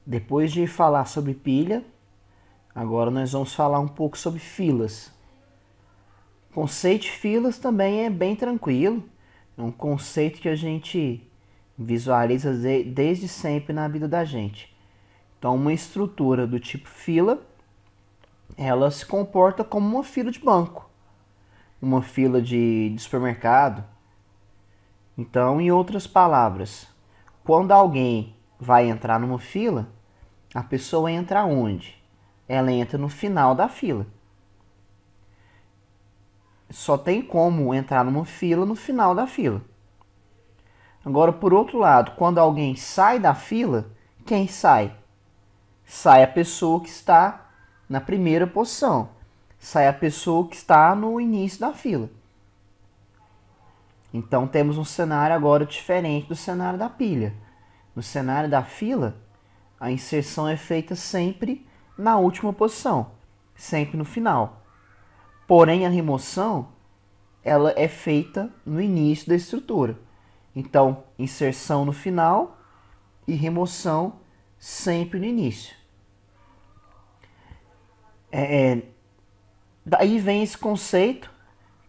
Depois de falar sobre pilha, agora nós vamos falar um pouco sobre filas. O conceito de filas também é bem tranquilo, é um conceito que a gente visualiza desde sempre na vida da gente. Então, uma estrutura do tipo fila, ela se comporta como uma fila de banco, uma fila de supermercado. Então, em outras palavras, quando alguém vai entrar numa fila, a pessoa entra onde? Ela entra no final da fila. Só tem como entrar numa fila no final da fila. Agora, por outro lado, quando alguém sai da fila, quem sai? Sai a pessoa que está na primeira posição. Sai a pessoa que está no início da fila. Então temos um cenário agora diferente do cenário da pilha. No cenário da fila, a inserção é feita sempre na última posição, sempre no final. Porém, a remoção ela é feita no início da estrutura. Então, inserção no final e remoção sempre no início. Daí vem esse conceito,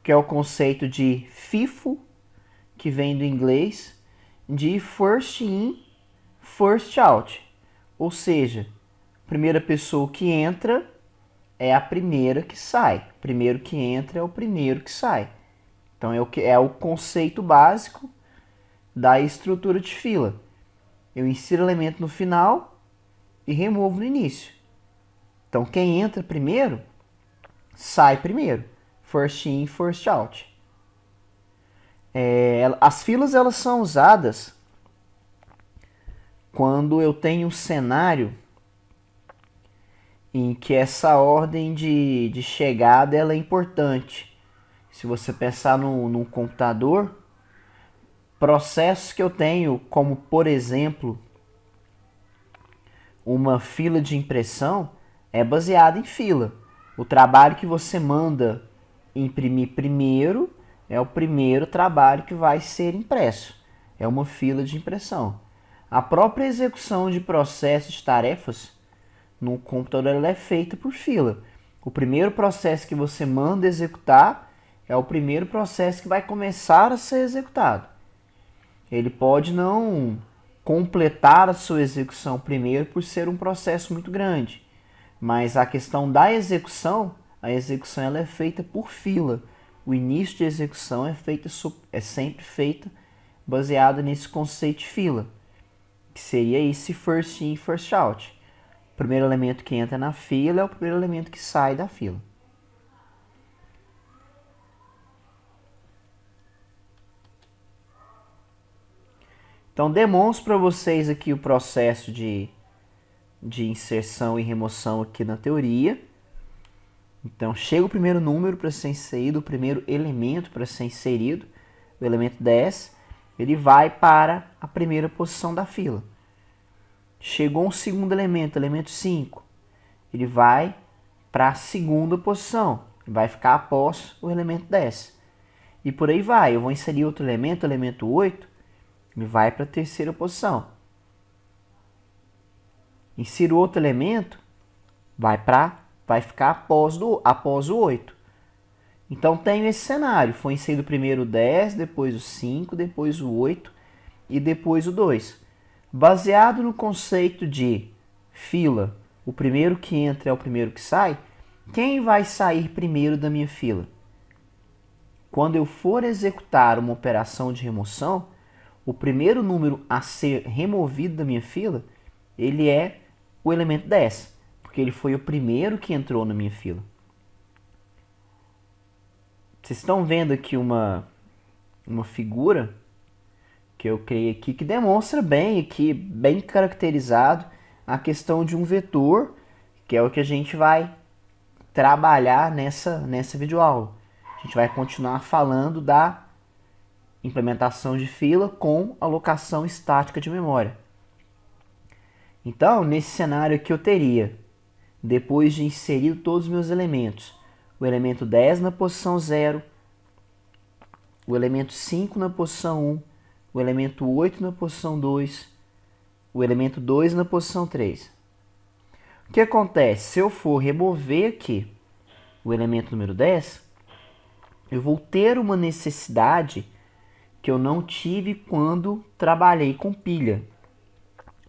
que é o conceito de FIFO, que vem do inglês, de first in, first out. Ou seja, a primeira pessoa que entra é a primeira que sai. O primeiro que entra é o primeiro que sai. Então é o conceito básico da estrutura de fila. Eu insiro elemento no final e removo no início. Então quem entra primeiro, sai primeiro. First in, first out. As filas elas são usadas quando eu tenho um cenário em que essa ordem de chegada ela é importante. Se você pensar num computador, processos que eu tenho, como por exemplo, uma fila de impressão, é baseado em fila. O trabalho que você manda imprimir primeiro é o primeiro trabalho que vai ser impresso. É uma fila de impressão. A própria execução de processos de tarefas no computador ela é feita por fila. O primeiro processo que você manda executar é o primeiro processo que vai começar a ser executado. Ele pode não completar a sua execução primeiro por ser um processo muito grande, mas a questão da execução, a execução ela é feita por fila. O início de execução é sempre feita baseada nesse conceito de fila, que seria esse first in, first out. O primeiro elemento que entra na fila é o primeiro elemento que sai da fila. Então demonstro para vocês aqui o processo de inserção e remoção aqui na teoria. Então chega o primeiro número para ser inserido, o primeiro elemento para ser inserido, o elemento 10, ele vai para a primeira posição da fila. Chegou um segundo elemento, elemento 5, ele vai para a segunda posição, vai ficar após o elemento 10. E por aí vai, eu vou inserir outro elemento, o elemento 8, ele vai para a terceira posição. Insiro outro elemento, vai ficar após o 8. Então tenho esse cenário, foi inserido primeiro o 10, depois o 5, depois o 8 e depois o 2. Baseado no conceito de fila, o primeiro que entra é o primeiro que sai, quem vai sair primeiro da minha fila? Quando eu for executar uma operação de remoção, o primeiro número a ser removido da minha fila, ele é o elemento 10, porque ele foi o primeiro que entrou na minha fila. Vocês estão vendo aqui uma figura que eu criei aqui que demonstra bem aqui, bem caracterizado, a questão de um vetor, que é o que a gente vai trabalhar nessa videoaula. A gente vai continuar falando da implementação de fila com alocação estática de memória. Então, nesse cenário aqui eu teria, depois de inserir todos os meus elementos, o elemento 10 na posição 0, o elemento 5 na posição 1, o elemento 8 na posição 2, o elemento 2 na posição 3. O que acontece? Se eu for remover aqui o elemento número 10, eu vou ter uma necessidade que eu não tive quando trabalhei com pilha.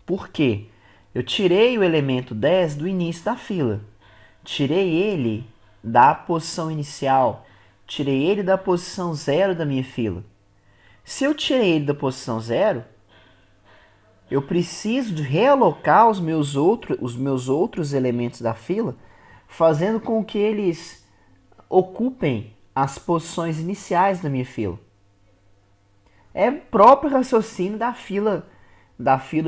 Por quê? Eu tirei o elemento 10 do início da fila. Tirei ele da posição inicial. Tirei ele da posição 0 da minha fila. Se eu tirei ele da posição 0, eu preciso de realocar os meus outros elementos da fila, fazendo com que eles ocupem as posições iniciais da minha fila. É o próprio raciocínio da fila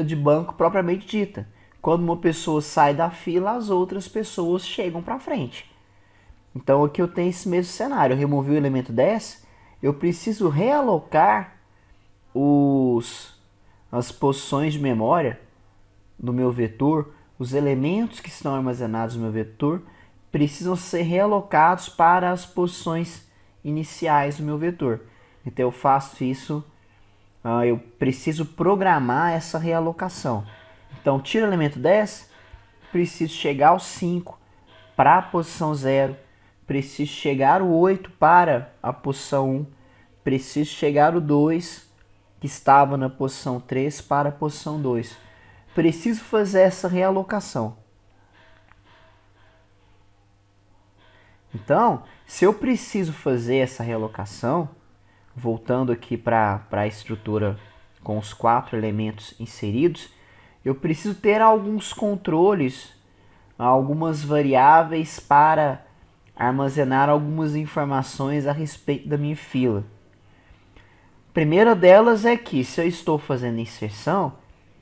de banco propriamente dita. Quando uma pessoa sai da fila, as outras pessoas chegam para frente. Então aqui eu tenho esse mesmo cenário. Eu removi o elemento 10, eu preciso realocar as posições de memória do meu vetor, os elementos que estão armazenados no meu vetor, precisam ser realocados para as posições iniciais do meu vetor. Então eu faço isso, eu preciso programar essa realocação. Então tiro o elemento 10, preciso chegar ao 5 para a posição 0, preciso chegar o 8 para a posição 1, preciso chegar o 2, que estava na posição 3, para a posição 2. Preciso fazer essa realocação. Então, se eu preciso fazer essa realocação, voltando aqui para a estrutura com os 4 elementos inseridos, eu preciso ter alguns controles, algumas variáveis para armazenar algumas informações a respeito da minha fila. A primeira delas é que, se eu estou fazendo inserção,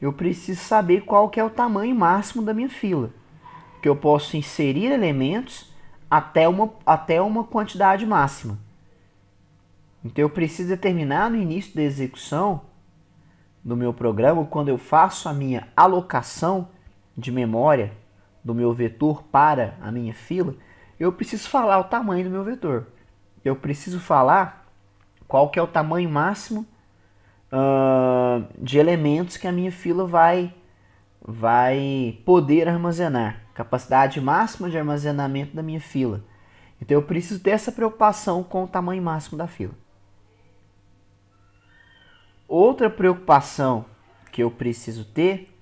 eu preciso saber qual que é o tamanho máximo da minha fila, que eu posso inserir elementos até uma quantidade máxima. Então eu preciso determinar no início da execução do meu programa, quando eu faço a minha alocação de memória do meu vetor para a minha fila, eu preciso falar o tamanho do meu vetor. Eu preciso falar qual que é o tamanho máximo de elementos que a minha fila vai poder armazenar. Capacidade máxima de armazenamento da minha fila. Então eu preciso ter essa preocupação com o tamanho máximo da fila. Outra preocupação que eu preciso ter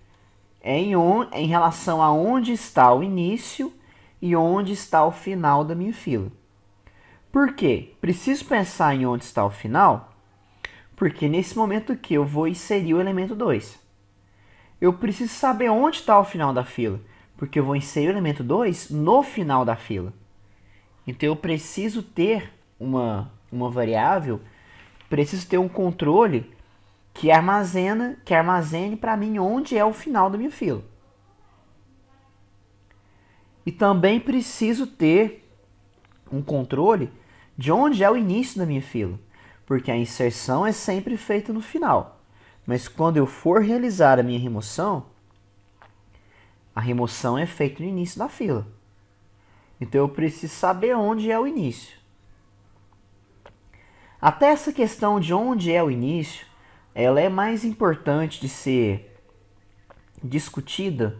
é em relação a onde está o início e onde está o final da minha fila. Por quê? Preciso pensar em onde está o final, porque nesse momento aqui eu vou inserir o elemento 2. Eu preciso saber onde está o final da fila, porque eu vou inserir o elemento 2 no final da fila. Então eu preciso ter uma variável, preciso ter um controle que armazene para mim onde é o final da minha fila. E também preciso ter um controle de onde é o início da minha fila, porque a inserção é sempre feita no final. Mas quando eu for realizar a minha remoção, a remoção é feita no início da fila. Então eu preciso saber onde é o início. Até essa questão de onde é o início, ela é mais importante de ser discutida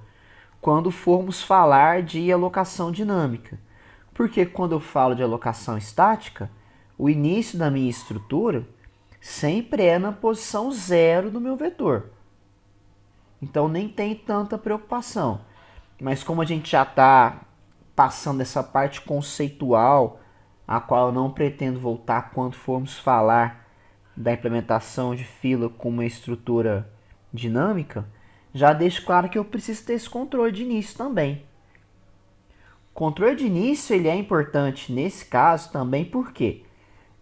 quando formos falar de alocação dinâmica. Porque quando eu falo de alocação estática, o início da minha estrutura sempre é na posição 0 do meu vetor. Então nem tem tanta preocupação. Mas como a gente já está passando essa parte conceitual, a qual eu não pretendo voltar quando formos falar da implementação de fila com uma estrutura dinâmica, já deixo claro que eu preciso ter esse controle de início também. O controle de início ele é importante nesse caso também porque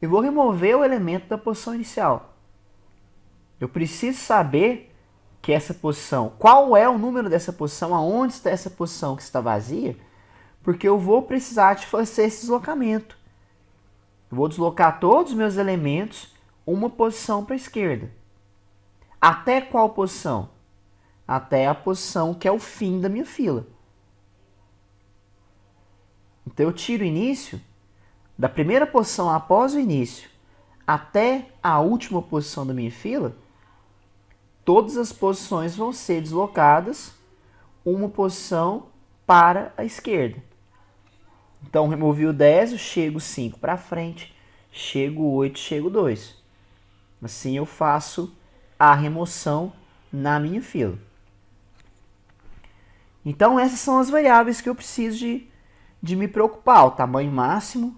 eu vou remover o elemento da posição inicial. Eu preciso saber que essa posição, qual é o número dessa posição, aonde está essa posição que está vazia, porque eu vou precisar de fazer esse deslocamento. Eu vou deslocar todos os meus elementos uma posição para a esquerda. Até qual posição? Até a posição que é o fim da minha fila. Então eu tiro o início, da primeira posição após o início até a última posição da minha fila, todas as posições vão ser deslocadas uma posição para a esquerda. Então, removi o 10, eu chego 5 para frente, chego 8, chego 2. Assim eu faço a remoção na minha fila. Então, essas são as variáveis que eu preciso de me preocupar. O tamanho máximo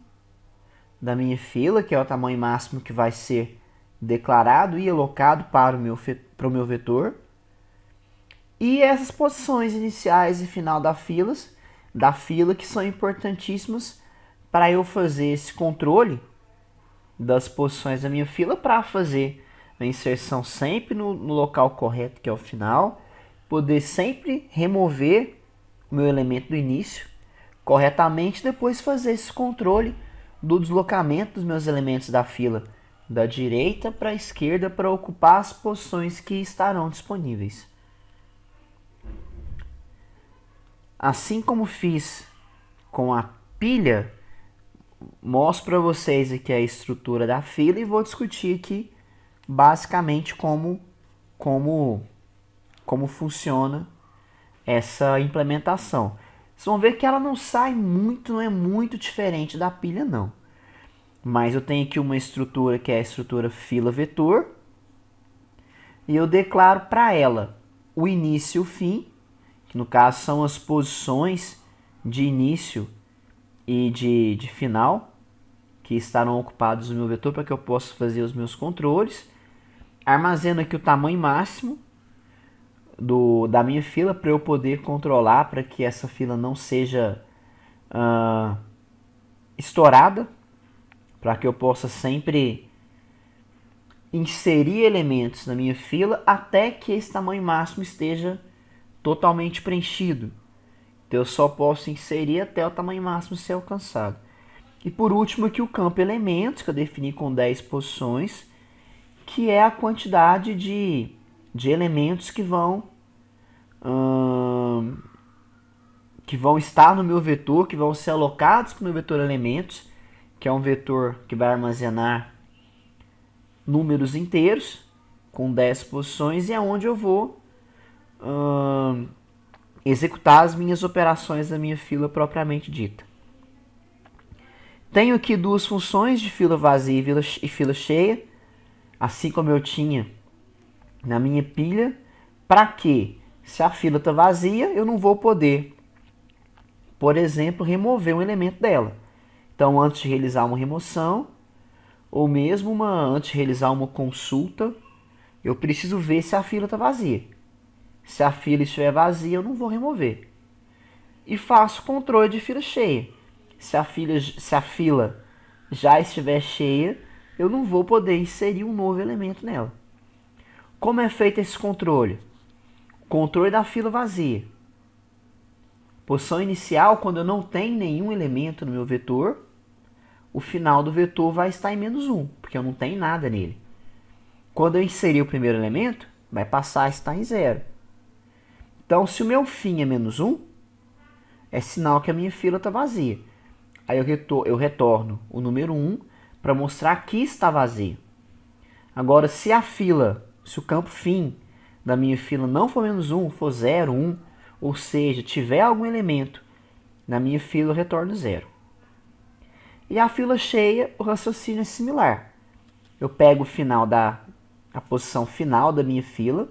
da minha fila, que é o tamanho máximo que vai ser declarado e alocado para o meu vetor. E essas posições iniciais e final da fila, que são importantíssimas para eu fazer esse controle das posições da minha fila, para fazer a inserção sempre no local correto, que é o final, poder sempre remover o meu elemento do início corretamente, depois fazer esse controle do deslocamento dos meus elementos da fila da direita para a esquerda para ocupar as posições que estarão disponíveis. Assim como fiz com a pilha, mostro para vocês aqui a estrutura da fila e vou discutir aqui basicamente como funciona essa implementação. Vocês vão ver que ela não sai muito, não é muito diferente da pilha não. Mas eu tenho aqui uma estrutura que é a estrutura fila-vetor. E eu declaro para ela o início e o fim, que no caso são as posições de início e de final, que estarão ocupados no meu vetor para que eu possa fazer os meus controles. Armazeno aqui o tamanho máximo da minha fila para eu poder controlar, para que essa fila não seja estourada, para que eu possa sempre inserir elementos na minha fila até que esse tamanho máximo esteja totalmente preenchido. Então eu só posso inserir até o tamanho máximo ser alcançado. E por último aqui o campo elementos, que eu defini com 10 posições, que é a quantidade de elementos que vão estar no meu vetor, que vão ser alocados para o meu vetor elementos, que é um vetor que vai armazenar números inteiros com 10 posições, e é onde eu vou executar as minhas operações da minha fila propriamente dita. Tenho aqui duas funções de fila vazia e fila cheia, assim como eu tinha na minha pilha, para que, se a fila está vazia, eu não vou poder, por exemplo, remover um elemento dela. Então, antes de realizar uma remoção, ou mesmo antes de realizar uma consulta, eu preciso ver se a fila está vazia. Se a fila estiver vazia, eu não vou remover. E faço controle de fila cheia. Se a fila já estiver cheia, eu não vou poder inserir um novo elemento nela. Como é feito esse controle? Controle da fila vazia. Posição inicial, quando eu não tenho nenhum elemento no meu vetor, o final do vetor vai estar em -1, porque eu não tenho nada nele. Quando eu inserir o primeiro elemento, vai passar a estar em 0. Então, se o meu fim é -1, é sinal que a minha fila está vazia. Aí eu retorno o número 1 para mostrar que está vazio. Agora, se o campo fim da minha fila não for -1, for 0, 1, ou seja, tiver algum elemento na minha fila, eu retorno 0. E a fila cheia, o raciocínio é similar. Eu pego a posição final da minha fila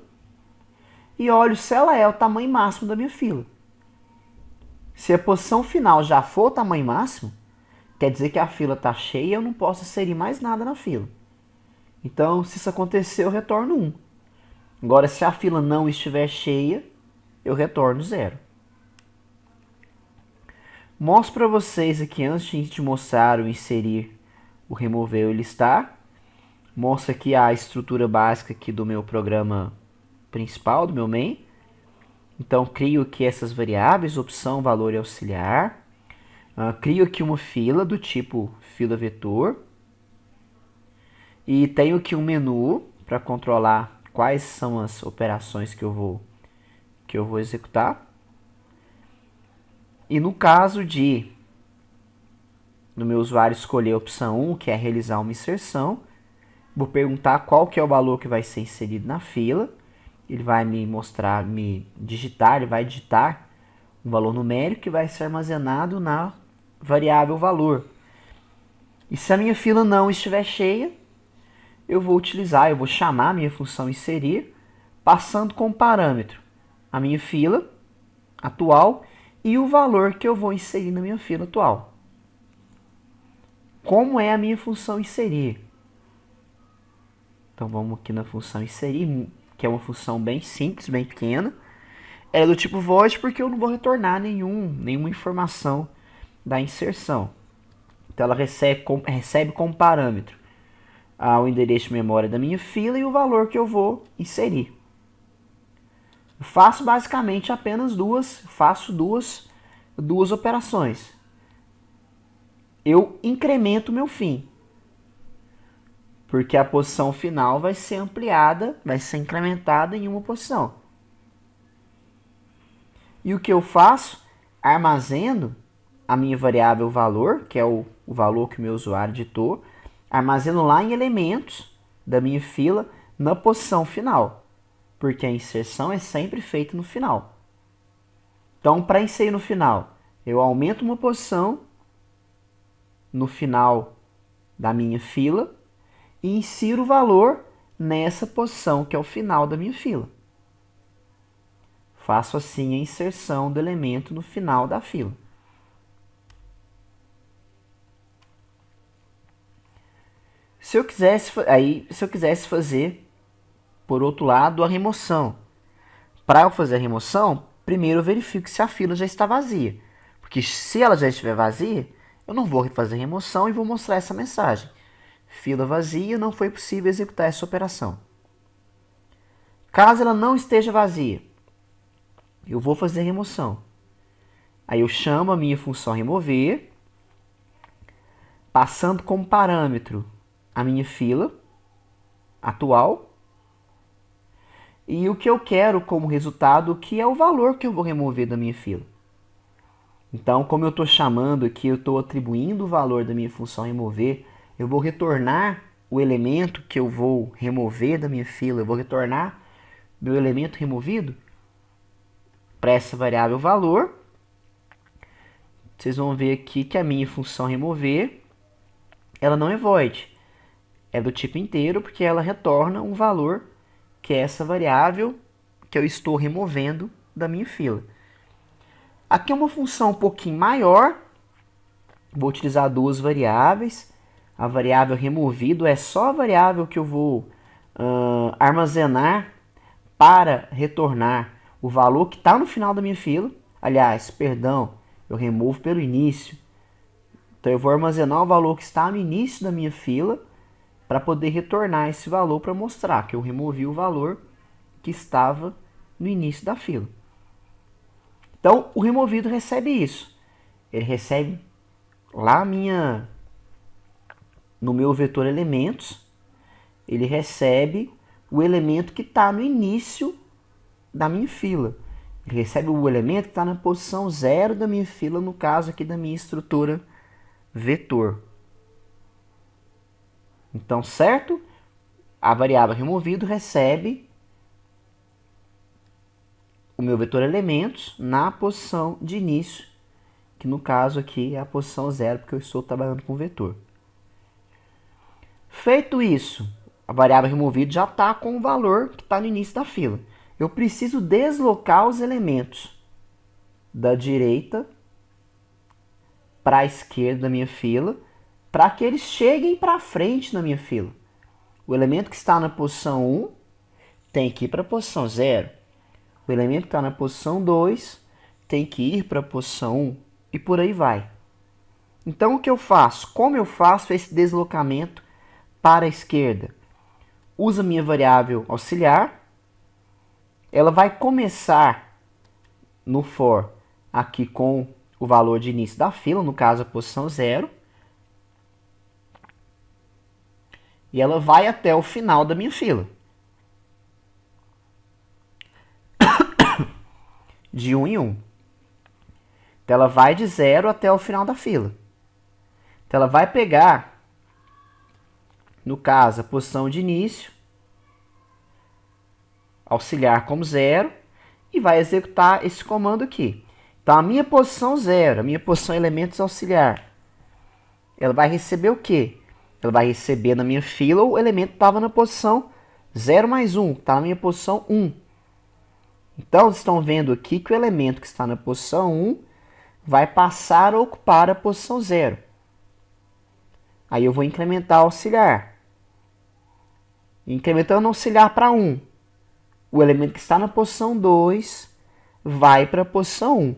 e olho se ela é o tamanho máximo da minha fila. Se a posição final já for o tamanho máximo, quer dizer que a fila está cheia e eu não posso inserir mais nada na fila. Então, se isso acontecer, eu retorno 1. Agora, se a fila não estiver cheia, eu retorno 0. Mostro para vocês aqui, antes de mostrar o inserir, o remover e o listar, mostro aqui a estrutura básica aqui do meu programa principal, do meu main. Então, crio aqui essas variáveis, opção, valor e auxiliar. Crio aqui uma fila do tipo fila vetor. E tenho aqui um menu para controlar quais são as operações que eu vou executar. E no caso no meu usuário escolher a opção 1, que é realizar uma inserção, vou perguntar qual que é o valor que vai ser inserido na fila. ele vai me mostrar, me digitar, ele vai digitar um valor numérico que vai ser armazenado na variável valor. E se a minha fila não estiver cheia, eu vou chamar a minha função inserir, passando como parâmetro a minha fila atual e o valor que eu vou inserir na minha fila atual. Como é a minha função inserir? Então vamos aqui na função inserir, que é uma função bem simples, bem pequena. Ela é do tipo void porque eu não vou retornar nenhuma informação da inserção. Então ela recebe como parâmetro o endereço de memória da minha fila e o valor que eu vou inserir. Eu faço basicamente apenas duas operações. Eu incremento o meu fim, porque a posição final vai ser ampliada, vai ser incrementada em uma posição. E o que eu faço? Armazeno a minha variável valor, que é o valor que o meu usuário digitou, armazeno lá em elementos da minha fila na posição final, porque a inserção é sempre feita no final. Então, para inserir no final, eu aumento uma posição no final da minha fila e insiro o valor nessa posição que é o final da minha fila. Faço assim a inserção do elemento no final da fila. Se eu quisesse fazer, por outro lado, a remoção. Para eu fazer a remoção, primeiro eu verifico se a fila já está vazia. Porque se ela já estiver vazia, eu não vou fazer a remoção e vou mostrar essa mensagem. Fila vazia, não foi possível executar essa operação. Caso ela não esteja vazia, eu vou fazer a remoção. Aí eu chamo a minha função remover, passando como parâmetro a minha fila atual e o que eu quero como resultado, que é o valor que eu vou remover da minha fila. Então, como eu estou chamando aqui, eu estou atribuindo o valor da minha função remover, eu vou retornar o elemento que eu vou remover da minha fila, eu vou retornar meu elemento removido para essa variável valor. Vocês vão ver aqui que a minha função remover, ela não é void, é do tipo inteiro, porque ela retorna um valor que é essa variável que eu estou removendo da minha fila. Aqui é uma função um pouquinho maior, vou utilizar duas variáveis. A variável removido é só a variável que eu vou armazenar para retornar o valor que está no final da minha fila. Aliás, perdão, eu removo pelo início. Então eu vou armazenar o valor que está no início da minha fila para poder retornar esse valor para mostrar que eu removi o valor que estava no início da fila. Então, o removido recebe isso. Ele recebe lá no meu vetor elementos, ele recebe o elemento que está no início da minha fila. Ele recebe o elemento que está na posição 0 da minha fila, no caso aqui da minha estrutura vetor. Então, certo? A variável removido recebe o meu vetor elementos na posição de início, que no caso aqui é a posição 0, porque eu estou trabalhando com vetor. Feito isso, a variável removido já está com o valor que está no início da fila. Eu preciso deslocar os elementos da direita para a esquerda da minha fila, para que eles cheguem para frente na minha fila. O elemento que está na posição 1 tem que ir para a posição 0. O elemento que está na posição 2 tem que ir para a posição 1 e por aí vai. Então, o que eu faço? Como eu faço esse deslocamento para a esquerda? Uso a minha variável auxiliar. Ela vai começar no for aqui com o valor de início da fila, no caso a posição 0. E ela vai até o final da minha fila. De 1 em 1. Então, ela vai de 0 até o final da fila. Então, ela vai pegar, no caso, a posição de início, auxiliar como 0 e vai executar esse comando aqui. Então, a minha posição 0, a minha posição elementos auxiliar, ela vai receber o quê? Ela vai receber na minha fila o elemento que estava na posição 0 mais 1, que está na minha posição 1. Então, vocês estão vendo aqui que o elemento que está na posição 1 vai passar a ocupar a posição 0. Aí eu vou incrementar o auxiliar. Incrementando o auxiliar para 1. O elemento que está na posição 2 vai para a posição 1.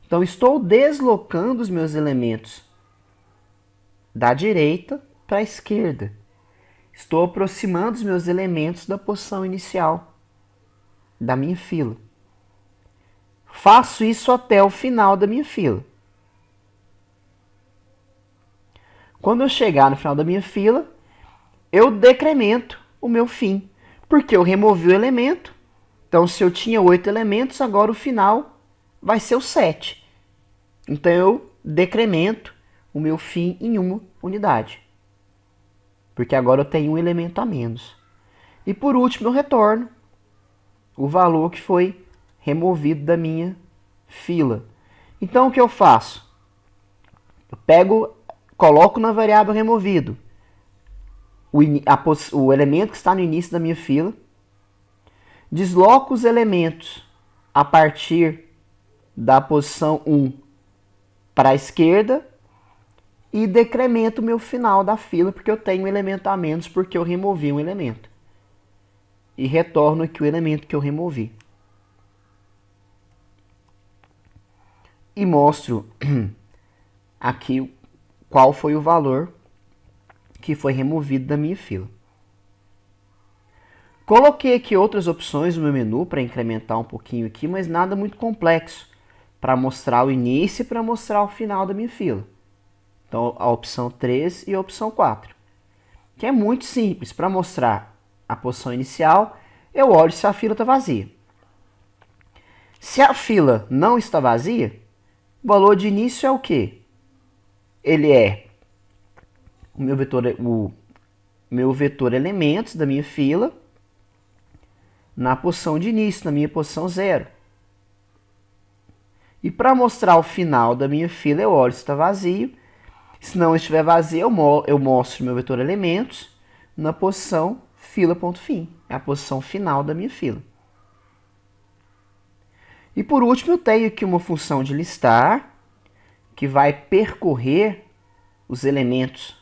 Então, estou deslocando os meus elementos da direita para a esquerda. Estou aproximando os meus elementos da posição inicial da minha fila. Faço isso até o final da minha fila. Quando eu chegar no final da minha fila, eu decremento o meu fim, porque eu removi o elemento. Então, se eu tinha 8 elementos, agora o final vai ser o 7. Então, eu decremento o meu fim em uma unidade, porque agora eu tenho um elemento a menos. E por último, eu retorno o valor que foi removido da minha fila. Então, o que eu faço? Eu coloco na variável removido o elemento que está no início da minha fila, desloco os elementos a partir da posição 1 para a esquerda e decremento o meu final da fila, porque eu tenho um elemento a menos, porque eu removi um elemento. E retorno aqui o elemento que eu removi. E mostro aqui qual foi o valor que foi removido da minha fila. Coloquei aqui outras opções no meu menu para incrementar um pouquinho aqui, mas nada muito complexo, para mostrar o início e para mostrar o final da minha fila. Então, a opção 3 e a opção 4. Que é muito simples. Para mostrar a posição inicial, eu olho se a fila está vazia. Se a fila não está vazia, o valor de início é o quê? Ele é o meu vetor elementos da minha fila na posição de início, na minha posição 0. E para mostrar o final da minha fila, eu olho se está vazio. Se não estiver vazio, eu mostro meu vetor elementos na posição fila.fim. É a posição final da minha fila. E por último, eu tenho aqui uma função de listar, que vai percorrer os elementos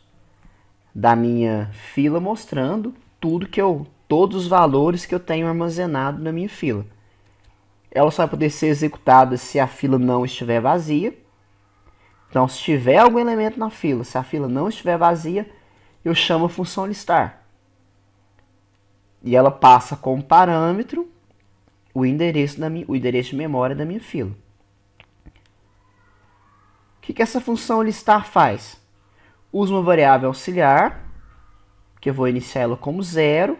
da minha fila, mostrando todos os valores que eu tenho armazenado na minha fila. Ela só vai poder ser executada se a fila não estiver vazia. Então, se tiver algum elemento na fila, se a fila não estiver vazia, eu chamo a função listar. E ela passa como parâmetro o endereço de memória da minha fila. O que essa função listar faz? Usa uma variável auxiliar, que eu vou iniciar ela como 0,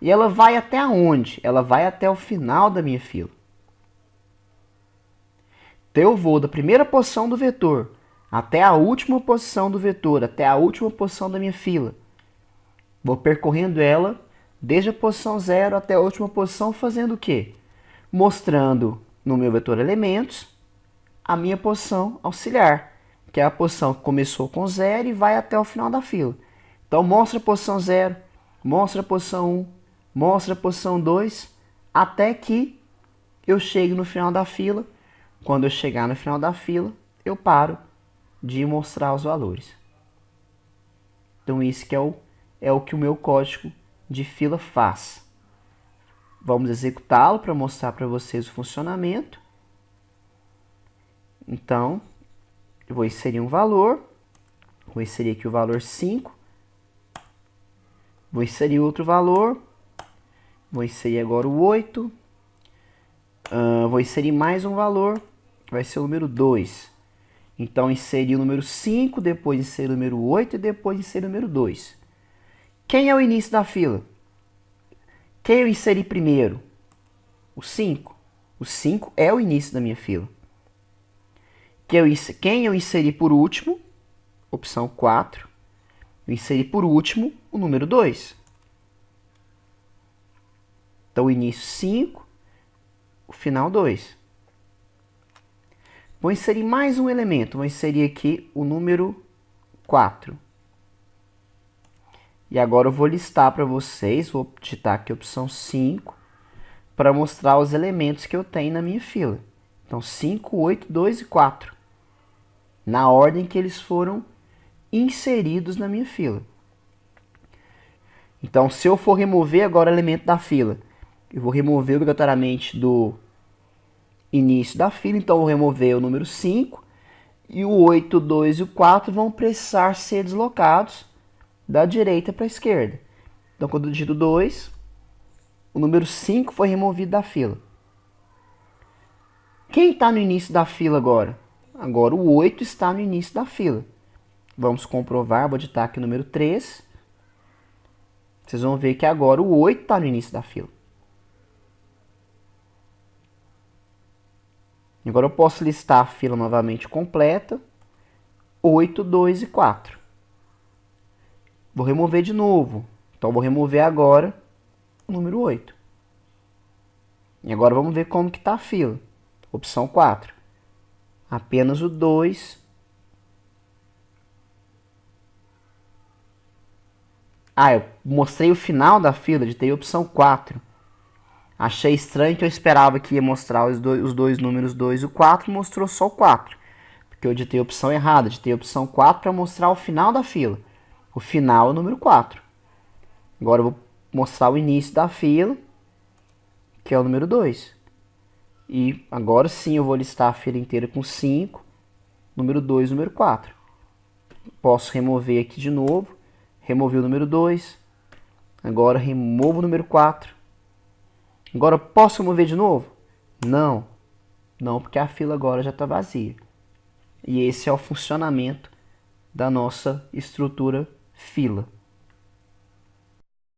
e ela vai até onde? Ela vai até o final da minha fila. Então, eu vou da primeira posição do vetor até a última posição do vetor, até a última posição da minha fila. Vou percorrendo ela desde a posição 0 até a última posição, fazendo o quê? Mostrando no meu vetor elementos a minha posição auxiliar, que é a posição que começou com 0 e vai até o final da fila. Então, mostra a posição 0, mostra a posição 1, mostra a posição 2, até que eu chegue no final da fila. Quando eu chegar no final da fila, eu paro de mostrar os valores. Então, isso que é o que o meu código de fila faz. Vamos executá-lo para mostrar para vocês o funcionamento. Então, eu vou inserir um valor. Vou inserir aqui o valor 5. Vou inserir outro valor. Vou inserir agora o 8. Vou inserir mais um valor, que vai ser o número 2. Então, inseri o número 5, depois inseri o número 8 e depois inseri o número 2. Quem é o início da fila? Quem eu inseri primeiro? O 5. O 5 é o início da minha fila. Quem eu inseri por último? Opção 4. Eu inseri por último o número 2. Então, o início 5, o final 2. Vou inserir mais um elemento. Vou inserir aqui o número 4. E agora eu vou listar para vocês, vou digitar aqui a opção 5, para mostrar os elementos que eu tenho na minha fila. Então, 5, 8, 2 e 4. Na ordem que eles foram inseridos na minha fila. Então, se eu for remover agora o elemento da fila, eu vou remover obrigatoriamente do início da fila. Então, eu vou remover o número 5. E o 8, 2 e o 4 vão precisar ser deslocados da direita para a esquerda. Então, quando eu digito 2, o número 5 foi removido da fila. Quem está no início da fila agora? Agora o 8 está no início da fila. Vamos comprovar, vou digitar aqui o número 3. Vocês vão ver que agora o 8 está no início da fila. Agora eu posso listar a fila novamente completa. 8, 2 e 4. Vou remover de novo. Então, vou remover agora o número 8. E agora vamos ver como que está a fila. Opção 4. Apenas o 2. Eu mostrei o final da fila, digitei a opção 4. Achei estranho que eu esperava que ia mostrar os dois números 2 e o 4, mostrou só o 4. Porque eu digitei a opção errada, digitei a opção 4 para mostrar o final da fila. O final é o número 4. Agora eu vou mostrar o início da fila, que é o número 2. E agora sim eu vou listar a fila inteira com 5, número 2 e número 4. Posso remover aqui de novo. Removi o número 2. Agora removo o número 4. Agora posso remover de novo? Não. Não, porque a fila agora já está vazia. E esse é o funcionamento da nossa estrutura fila.